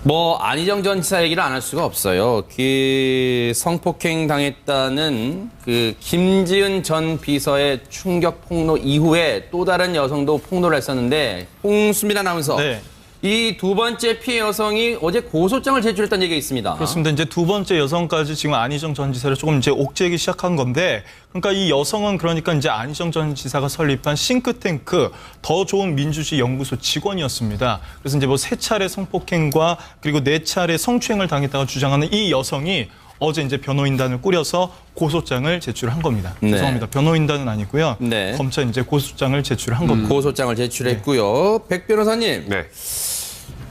뭐 안희정 전 지사 얘기를 안 할 수가 없어요. 그 성폭행 당했다는 그 김지은 전 비서의 충격 폭로 이후에 또 다른 여성도 폭로를 했었는데 홍수민 아나운서. 네. 이 두 번째 피해 여성이 어제 고소장을 제출했다는 얘기가 있습니다. 그렇습니다. 이제 두 번째 여성까지 지금 안희정 전 지사를 조금 이제 옥죄기 시작한 건데, 그러니까 이 여성은 그러니까 이제 안희정 전 지사가 설립한 싱크탱크 더 좋은 민주주의 연구소 직원이었습니다. 그래서 이제 뭐 3차례 성폭행과 그리고 4차례 성추행을 당했다고 주장하는 이 여성이 어제 이제 변호인단을 꾸려서 고소장을 제출한 겁니다. 네. 죄송합니다. 변호인단은 아니고요. 네. 검찰 이제 고소장을 제출한 겁니다. 고소장을 제출했고요. 백 변호사님. 네.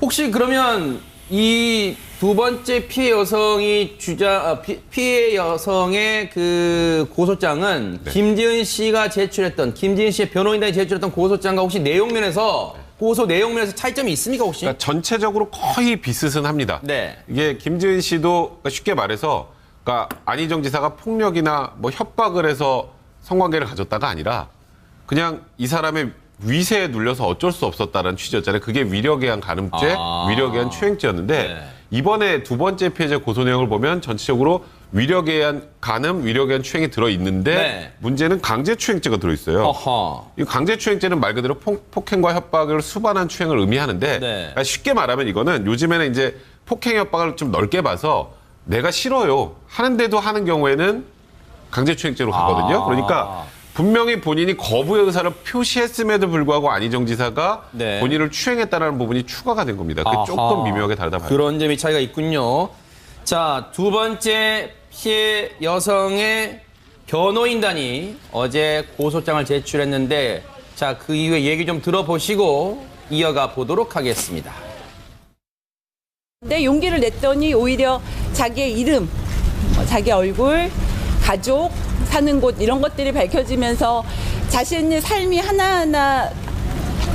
혹시 그러면 이 두 번째 피해 여성이 피해 여성의 그 고소장은 네. 김지은 씨가 제출했던 김지은 씨의 변호인단이 제출했던 고소장과 혹시 내용면에서 고소 내용면에서 차이점이 있습니까 혹시? 그러니까 전체적으로 거의 비슷은 합니다. 네. 이게 김지은 씨도 쉽게 말해서 그러니까 안희정 지사가 폭력이나 뭐 협박을 해서 성관계를 가졌다가 아니라 그냥 이 사람의 위세에 눌려서 어쩔 수 없었다는 취지였잖아요. 그게 위력에 의한 간음죄, 위력에 의한 추행죄였는데 네. 이번에 두 번째 피해자 고소 내용을 보면 전체적으로 위력에 의한 간음, 위력에 의한 추행이 들어있는데 네. 문제는 강제추행죄가 들어있어요. 어허. 이 강제추행죄는 말 그대로 폭행과 협박을 수반한 추행을 의미하는데 네. 그러니까 쉽게 말하면 이거는 요즘에는 이제 폭행 협박을 좀 넓게 봐서 내가 싫어요 하는데도 하는 경우에는 강제추행죄로 가거든요. 그러니까 분명히 본인이 거부의 의사를 표시했음에도 불구하고 안희정 지사가 네. 본인을 추행했다는 부분이 추가가 된 겁니다. 그게 아하. 조금 미묘하게 다르다 봐요. 그런 점이 차이가 있군요. 자, 두 번째 피해 여성의 변호인단이 어제 고소장을 제출했는데 자, 그 이후에 얘기 좀 들어보시고 이어가 보도록 하겠습니다. 근데 용기를 냈더니 오히려 자기의 이름, 자기 얼굴, 가족, 사는 곳 이런 것들이 밝혀지면서 자신의 삶이 하나하나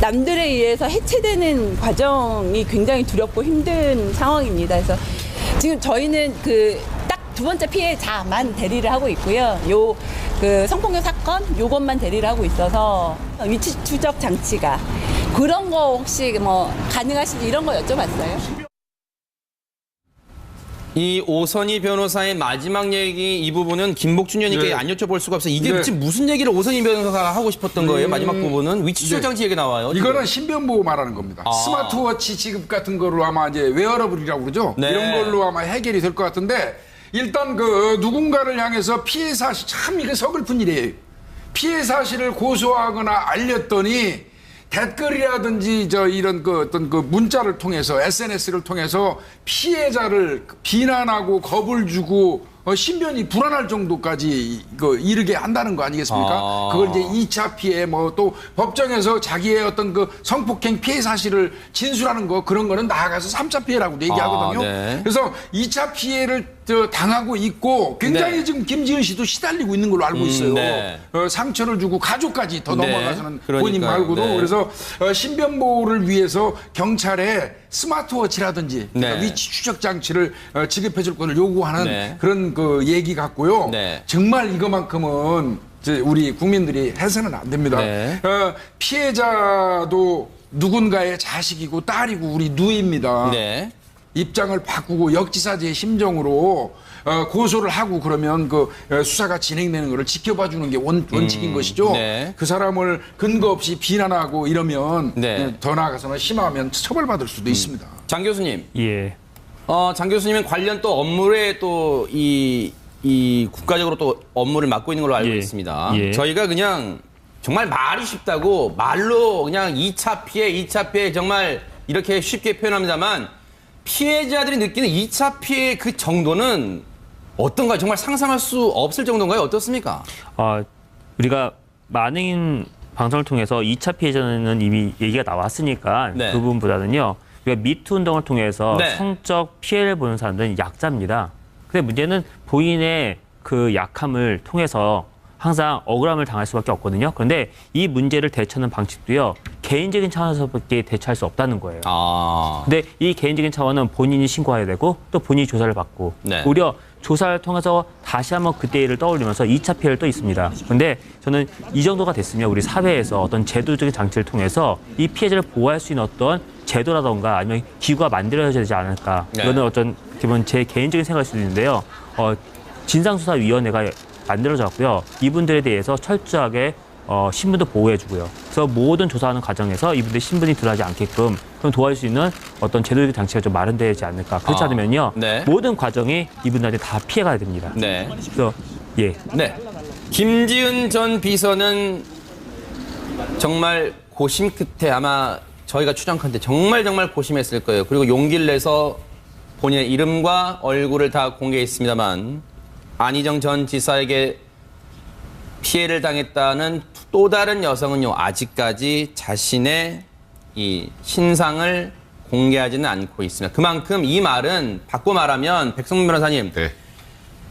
남들에 의해서 해체되는 과정이 굉장히 두렵고 힘든 상황입니다. 그래서 지금 저희는 딱 두 번째 피해자만 대리를 하고 있고요. 그 성폭력 사건 요것만 대리를 하고 있어서 위치 추적 장치가 그런 거 혹시 뭐 가능하신지 이런 거 여쭤봤어요. 이 오선희 변호사의 마지막 얘기 이 부분은 김복준 의원님께 네. 안 여쭤볼 수가 없어요. 이게 네. 지금 무슨 얘기를 오선희 변호사가 하고 싶었던 거예요? 마지막 부분은 위치 추적 네. 장치 얘기 나와요. 이거는 신변보호 말하는 겁니다. 아. 스마트워치 지급 같은 거로 아마 이제 웨어러블이라고 그러죠. 네. 이런 걸로 아마 해결이 될 것 같은데 일단 그 누군가를 향해서 피해 사실 참 이게 서글픈 일이에요. 피해 사실을 고소하거나 알렸더니 댓글이라든지 이런 어떤 문자를 통해서 SNS를 통해서 피해자를 비난하고 겁을 주고 신변이 불안할 정도까지 이르게 한다는 거 아니겠습니까? 그걸 이제 2차 피해 뭐 또 법정에서 자기의 어떤 성폭행 피해 사실을 진술하는 거 그런 거는 나아가서 3차 피해라고도 얘기하거든요. 네. 그래서 2차 피해를 당하고 있고 굉장히 네. 지금 김지은 씨도 시달리고 있는 걸로 알고 있어요. 네. 상처를 주고 가족까지 더 네. 넘어가서는 그러니까요. 본인 말고도 네. 그래서 신변보호를 위해서 경찰에 스마트워치라든지 그러니까 네. 위치 추적 장치를 지급해 줄 것을 요구하는 네. 그런 얘기 같고요. 네. 정말 이거만큼은 우리 국민들이 해서는 안 됩니다. 네. 피해자도 누군가의 자식이고 딸이고 우리 누이입니다. 네. 입장을 바꾸고 역지사지의 심정으로 고소를 하고 그러면 수사가 진행되는 것을 지켜봐 주는 게 원칙인 것이죠. 네. 그 사람을 근거 없이 비난하고 이러면 네. 더 나아가서는 심하면 처벌받을 수도 있습니다. 장 교수님. 예. 장 교수님은 관련 또 업무에 또 이 국가적으로 또 업무를 맡고 있는 걸로 알고 예. 있습니다. 예. 저희가 그냥 정말 말이 쉽다고 말로 그냥 2차 피해 정말 이렇게 쉽게 표현합니다만 피해자들이 느끼는 2차 피해 그 정도는 어떤가요? 정말 상상할 수 없을 정도인가요? 어떻습니까? 우리가 많은 방송을 통해서 2차 피해자는 이미 얘기가 나왔으니까 네. 그 부분보다는요. 우리가 미투 운동을 통해서 네. 성적 피해를 보는 사람들은 약자입니다. 근데 문제는 본인의 그 약함을 통해서 항상 억울함을 당할 수밖에 없거든요. 그런데 이 문제를 대처하는 방식도요. 개인적인 차원에서밖에 대처할 수 없다는 거예요. 아. 근데 이 개인적인 차원은 본인이 신고해야 되고 또 본인이 조사를 받고 네. 오히려 조사를 통해서 다시 한번 그때 일을 떠올리면서 2차 피해를 또 있습니다. 근데 저는 이 정도가 됐으면 우리 사회에서 어떤 제도적인 장치를 통해서 이 피해자를 보호할 수 있는 어떤 제도라던가 아니면 기구가 만들어져야 되지 않을까. 네. 이거는 어떤 기본 제 개인적인 생각일 수도 있는데요. 진상조사위원회가 만들어졌고요. 이분들에 대해서 철저하게 신분도 보호해주고요. 그래서 모든 조사하는 과정에서 이분들의 신분이 드러나지 않게끔 그럼 도와줄 수 있는 어떤 제도적 장치가 좀 마련되지 않을까. 그렇지 않으면요. 네. 모든 과정이 이분들한테 다 피해가 됩니다. 네. 그래서 예. 네. 김지은 전 비서는 정말 고심 끝에 아마 저희가 추정컨대 정말 고심했을 거예요. 그리고 용기를 내서 본인의 이름과 얼굴을 다 공개했습니다만 안희정 전 지사에게 피해를 당했다는 또 다른 여성은요, 아직까지 자신의 이 신상을 공개하지는 않고 있습니다. 그만큼 이 말은 바꿔 말하면 백성문 변호사님, 네.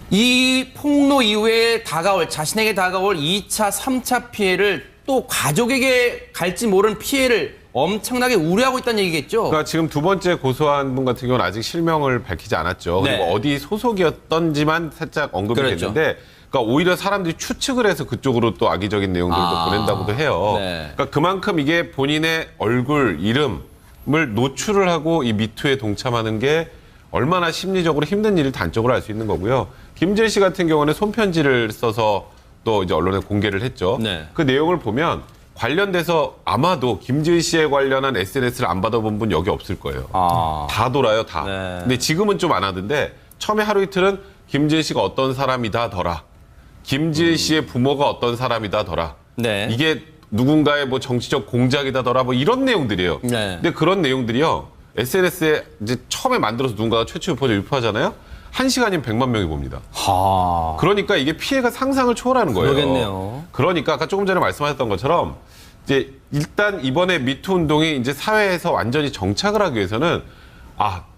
이 폭로 이후에 자신에게 다가올 2차, 3차 피해를 또 가족에게 갈지 모르는 피해를 엄청나게 우려하고 있다는 얘기겠죠? 그러니까 지금 두 번째 고소한 분 같은 경우는 아직 실명을 밝히지 않았죠. 네. 그리고 어디 소속이었던지만 살짝 언급이 그렇죠. 됐는데, 그러니까 오히려 사람들이 추측을 해서 그쪽으로 또 악의적인 내용들도 보낸다고도 해요. 네. 그러니까 그만큼 이게 본인의 얼굴, 이름을 노출을 하고 이 미투에 동참하는 게 얼마나 심리적으로 힘든 일을 단적으로 알 수 있는 거고요. 김지은 씨 같은 경우는 손편지를 써서 또 이제 언론에 공개를 했죠. 네. 그 내용을 보면 관련돼서 아마도 김지은 씨에 관련한 SNS를 안 받아본 분 여기 없을 거예요. 다 돌아요, 다. 네. 근데 지금은 좀 안 하던데 처음에 하루 이틀은 김지은 씨가 어떤 사람이다더라. 김지은 씨의 부모가 어떤 사람이다더라. 네. 이게 누군가의 뭐 정치적 공작이다더라. 뭐 이런 내용들이에요. 네. 근데 그런 내용들이요. SNS에 이제 처음에 만들어서 누군가가 최초 유포하잖아요. 1시간이면 100만 명이 봅니다. 하. 그러니까 이게 피해가 상상을 초월하는 거예요. 그러겠네요. 그러니까 아까 조금 전에 말씀하셨던 것처럼 이제 일단 이번에 미투 운동이 이제 사회에서 완전히 정착을 하기 위해서는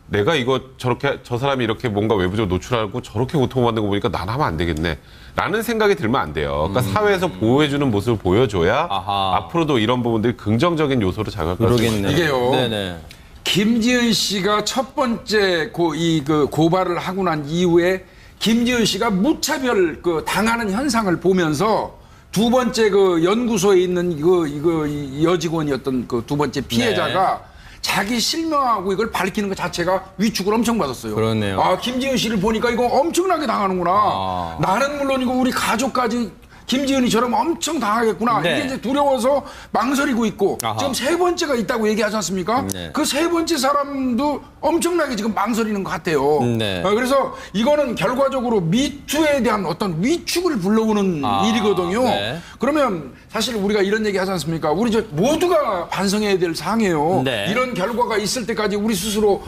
내가 이거 저렇게 저 사람이 이렇게 뭔가 외부적으로 노출하고 저렇게 고통받는 거 보니까 난 하면 안 되겠네. 라는 생각이 들면 안 돼요. 그러니까 사회에서 보호해주는 모습을 보여줘야 아하. 앞으로도 이런 부분들이 긍정적인 요소로 작용할 수 있어요. 그러겠네. 이게요. 네네. 김지은 씨가 첫 번째 고발을 하고 난 이후에 김지은 씨가 무차별 당하는 현상을 보면서 두 번째 연구소에 있는 이 여직원이었던 두 번째 피해자가 자기 실명하고 이걸 밝히는 것 자체가 위축을 엄청 받았어요. 그러네요. 김지은 씨를 보니까 이거 엄청나게 당하는구나. 나는 물론이고 우리 가족까지 김지은이처럼 엄청 당하겠구나. 네. 이게 이제 두려워서 망설이고 있고 아하. 지금 세 번째가 있다고 얘기하지 않습니까? 네. 그 세 번째 사람도 엄청나게 지금 망설이는 것 같아요. 네. 그래서 이거는 결과적으로 미투에 대한 어떤 위축을 불러오는 일이거든요. 네. 그러면 사실 우리가 이런 얘기 하지 않습니까? 우리 모두가 반성해야 될 사항이에요. 네. 이런 결과가 있을 때까지 우리 스스로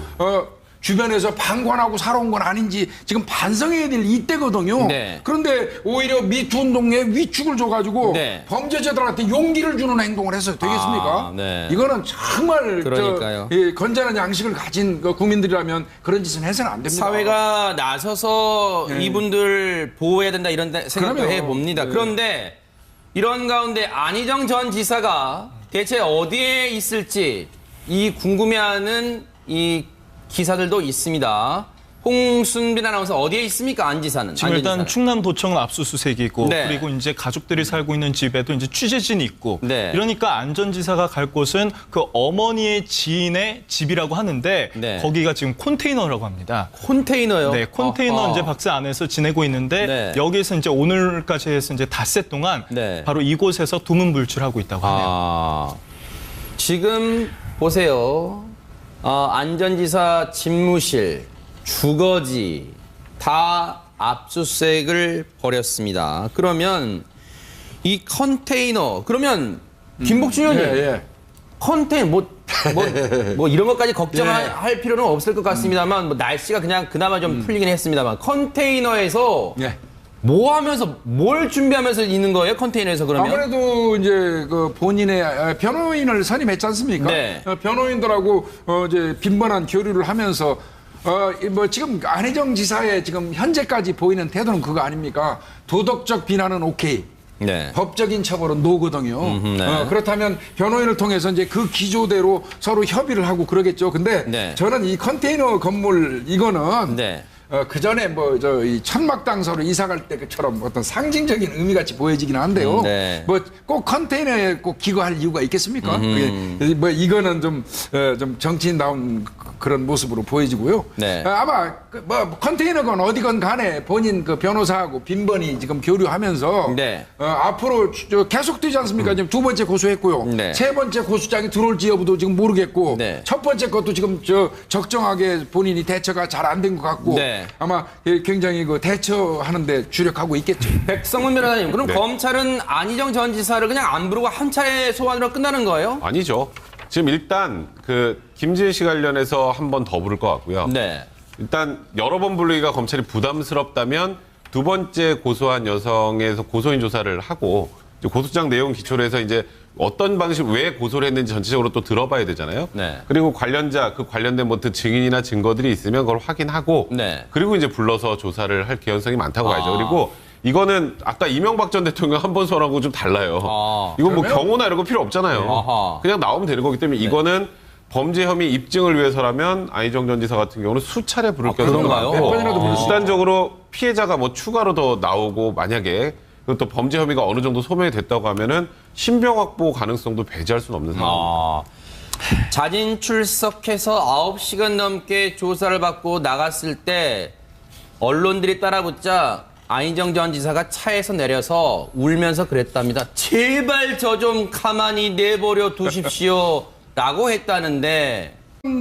주변에서 방관하고 살아온 건 아닌지 지금 반성해야 될 이때거든요. 네. 그런데 오히려 미투 운동에 위축을 줘가지고 네. 범죄자들한테 용기를 주는 행동을 해서 되겠습니까? 네. 이거는 정말 그러니까요. 건전한 양식을 가진 국민들이라면 그런 짓은 해서는 안 됩니다. 사회가 나서서 이분들 보호해야 된다 이런 생각도 그럼요. 해봅니다. 네. 그런데 이런 가운데 안희정 전 지사가 대체 어디에 있을지 이 궁금해하는 이 기사들도 있습니다. 홍순빈 아나운서 어디에 있습니까? 안 지사는. 지금 안 일단 지사는. 충남도청은 압수수색이고 네. 그리고 이제 가족들이 살고 있는 집에도 이제 취재진이 있고 네. 이러니까 안 전 지사가 갈 곳은 그 어머니의 지인의 집이라고 하는데 네. 거기가 지금 컨테이너라고 합니다. 컨테이너요. 네, 컨테이너 어허. 이제 박스 안에서 지내고 있는데 네. 여기에서 이제 오늘까지 해서 이제 닷새 동안 네. 바로 이곳에서 두문불출하고 있다고 하네요. 지금 보세요. 안전지사 집무실, 주거지 다 압수수색을 벌였습니다. 그러면 이 컨테이너 그러면 김복준 의원님 예. 컨테이너 뭐 이런 것까지 걱정할 필요는 없을 것 같습니다만 뭐 날씨가 그냥 그나마 좀 풀리긴 했습니다만 컨테이너에서 예. 뭐 하면서 뭘 준비하면서 있는 거예요? 컨테이너에서 그러면? 아무래도 이제 본인의 변호인을 선임했지 않습니까? 네. 변호인들하고 이제 빈번한 교류를 하면서 뭐 지금 안희정 지사의 지금 현재까지 보이는 태도는 그거 아닙니까? 도덕적 비난은 오케이. 네. 법적인 처벌은 노거든요. 네. 그렇다면 변호인을 통해서 이제 그 기조대로 서로 협의를 하고 그러겠죠. 근데 네. 저는 이 컨테이너 건물 이거는 네. 그 전에 뭐 이 천막당서로 이사 갈 때처럼 어떤 상징적인 의미 같이 보여지긴 한데요. 네. 뭐 꼭 컨테이너에 꼭 기거할 이유가 있겠습니까? 그게 뭐 이거는 좀 정치인다운 그런 모습으로 보여지고요. 네. 아마 뭐 컨테이너건 어디건 간에 본인 그 변호사하고 빈번히 지금 교류하면서 네. 앞으로 계속되지 않습니까? 지금 두 번째 고소했고요. 네. 세 번째 고소장이 들어올지 여부도 지금 모르겠고 네. 첫 번째 것도 지금 적정하게 본인이 대처가 잘 안 된 것 같고 네. 아마 굉장히 그 대처하는데 주력하고 있겠죠. 백성문 변호사님, 그럼 네. 검찰은 안희정 전 지사를 그냥 안 부르고 한 차례 소환으로 끝나는 거예요? 아니죠. 지금 일단 그 김지혜 씨 관련해서 한 번 더 부를 것 같고요. 네. 일단 여러 번 부르기가 검찰이 부담스럽다면 두 번째 고소한 여성에서 고소인 조사를 하고 이제 고소장 내용 기초로 해서 이제 어떤 방식 왜 고소를 했는지 전체적으로 또 들어봐야 되잖아요. 네. 그리고 관련자 그 관련된 뭐 증인이나 증거들이 있으면 그걸 확인하고 네. 그리고 이제 불러서 조사를 할 개연성이 많다고 봐야죠. 아. 그리고 이거는 아까 이명박 전 대통령 한 번 소환하고 좀 달라요. 아. 이건 뭐 그러면? 경호나 이런 거 필요 없잖아요. 아하. 그냥 나오면 되는 거기 때문에 이거는 범죄 혐의 입증을 위해서라면 안희정 전 지사 같은 경우는 수차례 부를 가능성이 그런가요? 많고 몇 번이라도 부를 수 있어요. 일단적으로 피해자가 뭐 추가로 더 나오고 만약에 또 범죄 혐의가 어느 정도 소명이 됐다고 하면은 신병 확보 가능성도 배제할 수는 없는 상황입니다. 자진 출석해서 9시간 넘게 조사를 받고 나갔을 때 언론들이 따라붙자 안희정 전 지사가 차에서 내려서 울면서 그랬답니다. 제발 저 좀 가만히 내버려 두십시오 라고 했다는데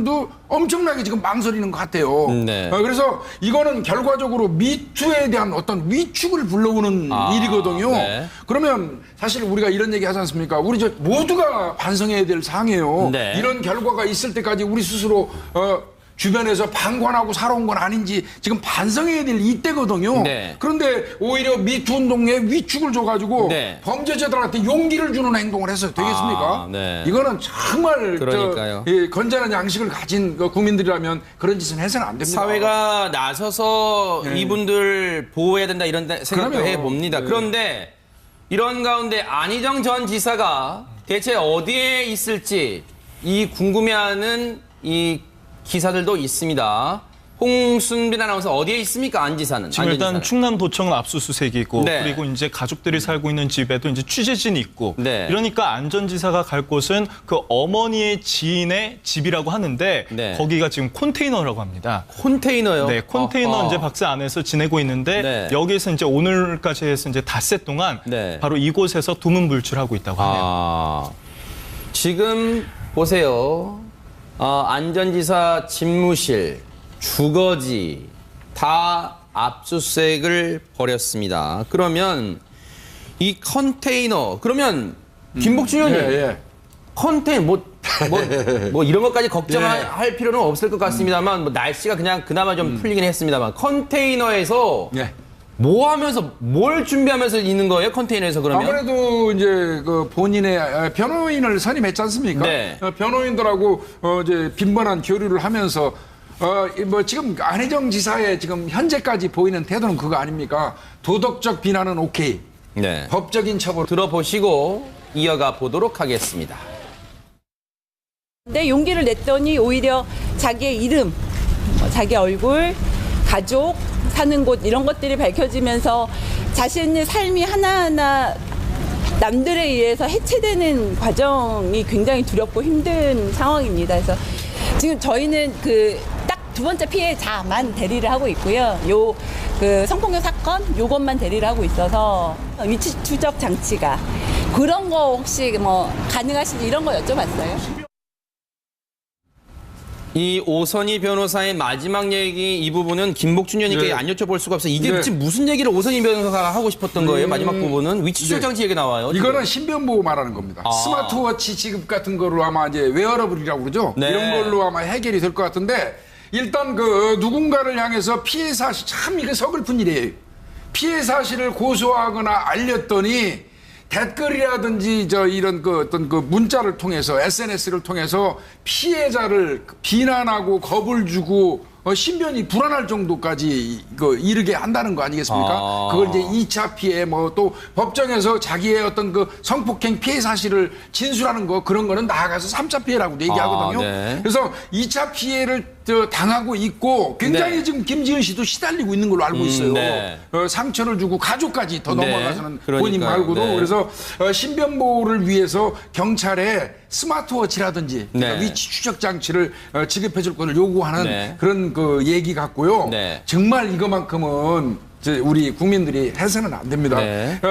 도 엄청나게 지금 망설이는 것 같아요. 네. 그래서 이거는 결과적으로 미투에 대한 어떤 위축을 불러오는 일이거든요. 네. 그러면 사실 우리가 이런 얘기 하지 않습니까? 우리 저 모두가 반성해야 될 사항이에요. 네. 이런 결과가 있을 때까지 우리 스스로 주변에서 방관하고 살아온 건 아닌지 지금 반성해야 될 이때거든요. 네. 그런데 오히려 미투 운동에 위축을 줘가지고 네. 범죄자들한테 용기를 주는 행동을 해서 되겠습니까? 네. 이거는 정말 그러니까요. 건전한 양식을 가진 그 국민들이라면 그런 짓은 해서는 안 됩니다. 사회가 나서서 이분들 보호해야 된다 이런 생각도 그럼요. 해봅니다. 네. 그런데 이런 가운데 안희정 전 지사가 대체 어디에 있을지 이 궁금해하는 이 기사들도 있습니다. 홍순빈 아나운서 어디에 있습니까? 안 지사는. 지금 안 전 일단 지사는. 충남도청은 압수수색이고 네. 그리고 이제 가족들이 살고 있는 집에도 이제 취재진이 있고 네. 이러니까 안 전 지사가 갈 곳은 그 어머니의 지인의 집이라고 하는데 네. 거기가 지금 컨테이너라고 합니다. 컨테이너요. 네, 컨테이너 아하. 이제 박스 안에서 지내고 있는데 네. 여기에서 이제 오늘까지 해서 이제 닷새 동안 네. 바로 이곳에서 두문불출하고 있다고 하네요. 아, 지금 보세요. 안 전 지사 집무실, 주거지 다 압수수색을 벌였습니다. 그러면 이 컨테이너 그러면 김복주 의원님 예. 컨테이너 뭐 이런 것까지 예. 걱정할 필요는 없을 것 같습니다만 뭐 날씨가 그냥 그나마 좀 풀리긴 했습니다만 컨테이너에서 예. 뭐 하면서 뭘 준비하면서 있는 거예요? 컨테이너에서 그러면? 아무래도 이제 그 본인의 변호인을 선임했지 않습니까? 네. 변호인들하고 이제 빈번한 교류를 하면서 뭐 지금 안희정 지사의 지금 현재까지 보이는 태도는 그거 아닙니까? 도덕적 비난은 오케이. 네. 법적인 처벌. 들어보시고 이어가 보도록 하겠습니다. 근데 용기를 냈더니 오히려 자기의 이름, 자기 얼굴, 가족, 사는 곳 이런 것들이 밝혀지면서 자신의 삶이 하나하나 남들에 의해서 해체되는 과정이 굉장히 두렵고 힘든 상황입니다. 그래서 지금 저희는 그 딱 두 번째 피해자만 대리를 하고 있고요. 요 그 성폭력 사건 요것만 대리를 하고 있어서 위치 추적 장치가 그런 거 혹시 뭐 가능하신지 이런 거 여쭤봤어요. 이 오선희 변호사의 마지막 얘기 이 부분은 김복준 의원님께 네. 안 여쭤볼 수가 없어요. 이게 네. 지금 무슨 얘기를 오선희 변호사가 하고 싶었던 거예요? 마지막 부분은 위치 추적 네. 장치 얘기 나와요. 지금. 이거는 신변보호 말하는 겁니다. 스마트워치 지급 같은 거로 아마 이제 웨어러블이라고 그러죠. 네. 이런 걸로 아마 해결이 될 것 같은데 일단 그 누군가를 향해서 피해 사실 참 이게 서글픈 일이에요. 피해 사실을 고소하거나 알렸더니 댓글이라든지 이런 그 어떤 그 문자를 통해서 SNS를 통해서 피해자를 비난하고 겁을 주고 신변이 불안할 정도까지 이르게 한다는 거 아니겠습니까? 그걸 이제 2차 피해 뭐 또 법정에서 자기의 어떤 그 성폭행 피해 사실을 진술하는 거 그런 거는 나아가서 3차 피해라고도 얘기하거든요. 네. 그래서 2차 피해를 당하고 있고 굉장히 네. 지금 김지은 씨도 시달리고 있는 걸로 알고 있어요. 네. 상처를 주고 가족까지 더 네. 넘어가서는 그러니까요. 본인 말고도 네. 그래서 신변 보호를 위해서 경찰에 스마트워치라든지 그러니까 네. 위치 추적 장치를 지급해 줄 것을 요구하는 네. 그런 그 얘기 같고요. 네. 정말 이거만큼은 우리 국민들이 해서는 안 됩니다. 네.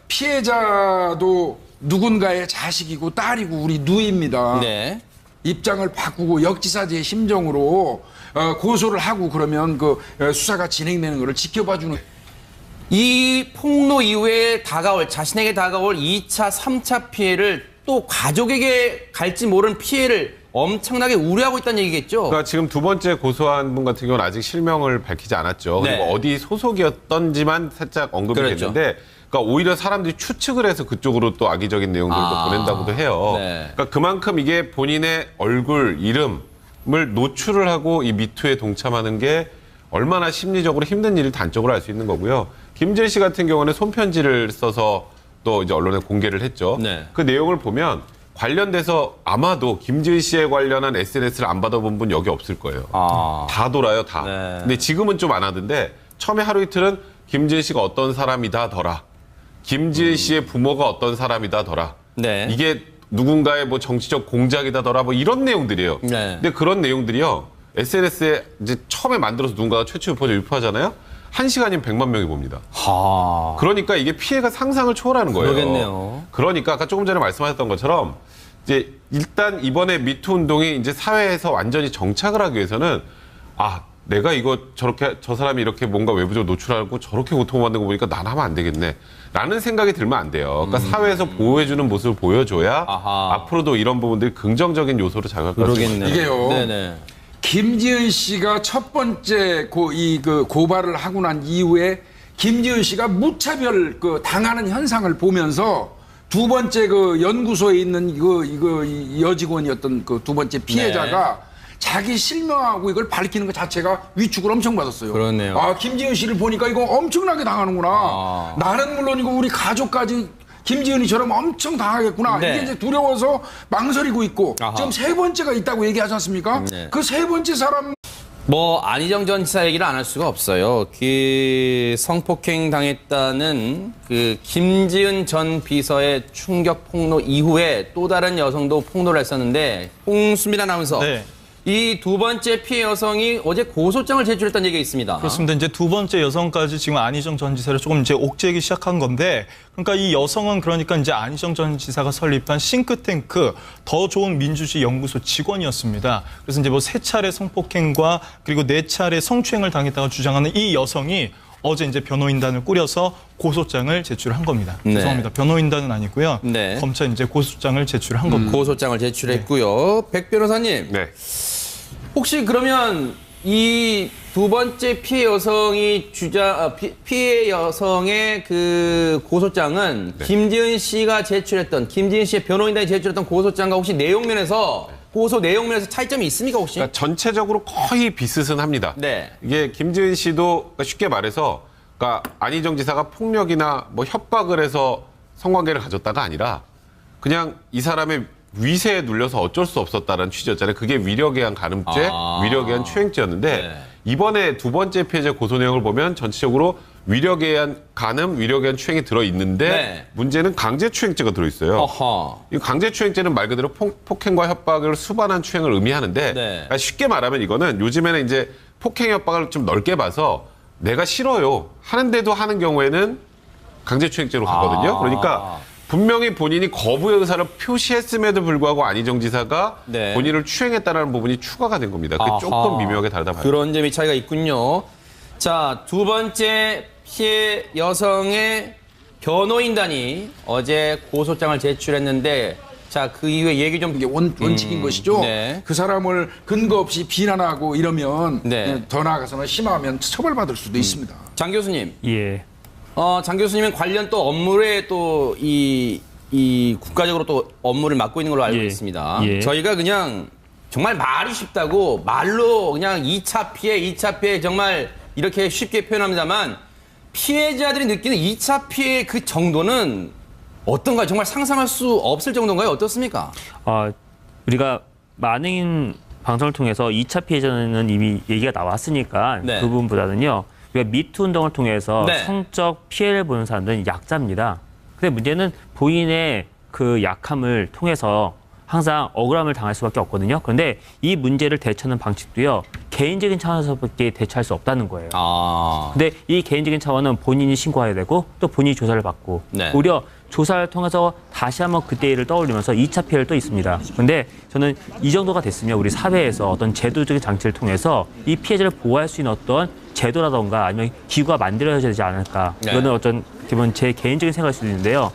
피해자도 누군가의 자식이고 딸이고 우리 누이입니다. 네. 입장을 바꾸고 역지사지의 심정으로 고소를 하고 그러면 그 수사가 진행되는 것을 지켜봐주는. 이 폭로 이후에 자신에게 다가올 2차, 3차 피해를 또 가족에게 갈지 모르는 피해를 엄청나게 우려하고 있다는 얘기겠죠? 그러니까 지금 두 번째 고소한 분 같은 경우는 아직 실명을 밝히지 않았죠. 네. 그리고 어디 소속이었던지만 살짝 언급이 그렇죠. 됐는데, 그러니까 오히려 사람들이 추측을 해서 그쪽으로 또 악의적인 내용들도 보낸다고도 해요. 네. 그러니까 그만큼 이게 본인의 얼굴, 이름을 노출을 하고 이 미투에 동참하는 게 얼마나 심리적으로 힘든 일을 단적으로 알 수 있는 거고요. 김지은 씨 같은 경우는 손편지를 써서 또 이제 언론에 공개를 했죠. 네. 그 내용을 보면 관련돼서 아마도 김지은 씨에 관련한 SNS를 안 받아본 분 여기 없을 거예요. 다 돌아요, 다. 네. 근데 지금은 좀 안 하던데 처음에 하루 이틀은 김지은 씨가 어떤 사람이다더라. 김지은 씨의 부모가 어떤 사람이다더라. 네. 이게 누군가의 뭐 정치적 공작이다더라. 뭐 이런 내용들이에요. 네. 근데 그런 내용들이요. SNS에 이제 처음에 만들어서 누군가가 최초 유포하잖아요. 1시간이면 100만 명이 봅니다. 그러니까 이게 피해가 상상을 초월하는 거예요. 그러겠네요. 그러니까 아까 조금 전에 말씀하셨던 것처럼 이제 일단 이번에 미투 운동이 이제 사회에서 완전히 정착을 하기 위해서는 내가 이거 저렇게 저 사람이 이렇게 뭔가 외부적으로 노출하고 저렇게 고통받는 거 보니까 난 하면 안 되겠네. 라는 생각이 들면 안 돼요. 그러니까 사회에서 보호해주는 모습을 보여줘야 아하. 앞으로도 이런 부분들이 긍정적인 요소로 작용할 것 같습니다. 그러겠네요. 이게요. 네네. 김지은 씨가 첫 번째 고발을 하고 난 이후에 김지은 씨가 무차별 당하는 현상을 보면서 두 번째 연구소에 있는 이 여직원이었던 두 번째 피해자가 자기 실명하고 이걸 밝히는 것 자체가 위축을 엄청 받았어요. 그렇네요. 김지은 씨를 보니까 이거 엄청나게 당하는구나. 나는 물론이고 우리 가족까지 김지은이처럼 엄청 당하겠구나. 네. 이게 이제 두려워서 망설이고 있고 아하. 지금 세 번째가 있다고 얘기하지 않습니까? 네. 그 세 번째 사람 안희정 전 지사 얘기를 안 할 수가 없어요. 성폭행 당했다는 김지은 전 비서의 충격 폭로 이후에 또 다른 여성도 폭로를 했었는데 홍수민 아나운서. 네. 이 두 번째 피해 여성이 어제 고소장을 제출했다는 얘기가 있습니다. 그렇습니다. 이제 두 번째 여성까지 지금 안희정 전 지사를 조금 이제 옥죄기 시작한 건데, 그러니까 이 여성은 그러니까 이제 안희정 전 지사가 설립한 싱크탱크 더 좋은 민주주의 연구소 직원이었습니다. 그래서 이제 뭐 3차례 성폭행과 그리고 4차례 성추행을 당했다고 주장하는 이 여성이 어제 이제 변호인단을 꾸려서 고소장을 제출한 겁니다. 네. 죄송합니다. 변호인단은 아니고요. 네. 검찰 이제 고소장을 제출한 겁니다. 고소장을 제출했고요. 백 변호사님. 네. 혹시 그러면 이 두 번째 피해 여성이 피해 여성의 고소장은 김지은 씨가 제출했던 김지은 씨의 변호인단이 제출했던 고소장과 혹시 고소 내용면에서 차이점이 있습니까 혹시? 그러니까 전체적으로 거의 비슷합니다. 네. 이게 김지은 씨도 쉽게 말해서 그러니까 안희정 지사가 폭력이나 뭐 협박을 해서 성관계를 가졌다가 아니라 그냥 이 사람의 위세에 눌려서 어쩔 수 없었다는 취지였잖아요. 그게 위력에 의한 간음죄, 위력에 의한 추행죄였는데 네. 이번에 두 번째 피해자 고소 내용을 보면 전체적으로 위력에 의한 간음, 위력에 의한 추행이 들어있는데 네. 문제는 강제추행죄가 들어있어요. 어허. 이 강제추행죄는 말 그대로 폭행과 협박을 수반한 추행을 의미하는데 네. 그러니까 쉽게 말하면 이거는 요즘에는 이제 폭행 협박을 좀 넓게 봐서 내가 싫어요 하는데도 하는 경우에는 강제추행죄로 가거든요. 그러니까 분명히 본인이 거부의 의사를 표시했음에도 불구하고 안희정 지사가 네. 본인을 추행했다는 부분이 추가가 된 겁니다. 그게 아하. 조금 미묘하게 다르다 봐요. 그런 점이 차이가 있군요. 자, 두 번째 피해 여성의 변호인단이 어제 고소장을 제출했는데 자, 그 이후에 얘기 좀 이게 원칙인 것이죠. 네. 그 사람을 근거 없이 비난하고 이러면 네. 더 나아가서는 심하면 처벌받을 수도 있습니다. 장 교수님. 예. 장 교수님은 관련 또 업무에 또 이 국가적으로 또 업무를 맡고 있는 걸로 알고 예. 있습니다. 예. 저희가 그냥 정말 말이 쉽다고 말로 그냥 2차 피해 정말 이렇게 쉽게 표현합니다만 피해자들이 느끼는 2차 피해의 그 정도는 어떤가요? 정말 상상할 수 없을 정도인가요? 어떻습니까? 우리가 많은 방송을 통해서 2차 피해자는 이미 얘기가 나왔으니까 네. 그 부분보다는요. 우리가 미투 운동을 통해서 네. 성적 피해를 보는 사람들은 약자입니다. 근데 문제는 본인의 그 약함을 통해서 항상 억울함을 당할 수밖에 없거든요. 그런데 이 문제를 대처하는 방식도요. 개인적인 차원에서밖에 대처할 수 없다는 거예요. 근데 이 개인적인 차원은 본인이 신고해야 되고 또 본인이 조사를 받고 네. 오히려 조사를 통해서 다시 한번 그때 일을 떠올리면서 2차 피해를 또 있습니다. 그런데 저는 이 정도가 됐으면 우리 사회에서 어떤 제도적인 장치를 통해서 이 피해자를 보호할 수 있는 어떤 제도라던가 아니면 기구가 만들어져야 되지 않을까. 네. 이거는 어떤 기본 제 개인적인 생각일 수도 있는데요.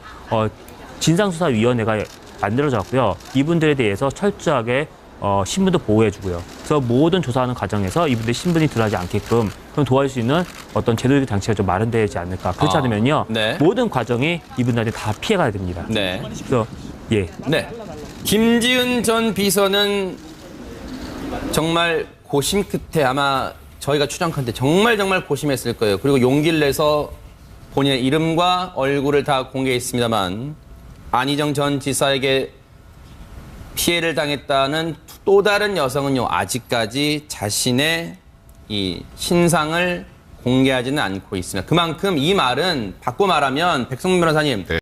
진상조사위원회가 만들어졌고요. 이분들에 대해서 철저하게 신분도 보호해주고요. 그래서 모든 조사하는 과정에서 이분들 신분이 드러나지 않게끔 그럼 도와줄 수 있는 어떤 제도적 장치가 좀 마련되지 않을까. 그렇지 않으면요. 네. 모든 과정이 이분들한테 다 피해가 됩니다. 네. 그래서 예. 네. 김지은 전 비서는 정말 고심 끝에 아마 저희가 추정컨대 정말 고심했을 거예요. 그리고 용기를 내서 본인의 이름과 얼굴을 다 공개했습니다만 안희정 전 지사에게 피해를 당했다는 또 다른 여성은요, 아직까지 자신의 이 신상을 공개하지는 않고 있습니다. 그만큼 이 말은 바꿔 말하면 백성문 변호사님,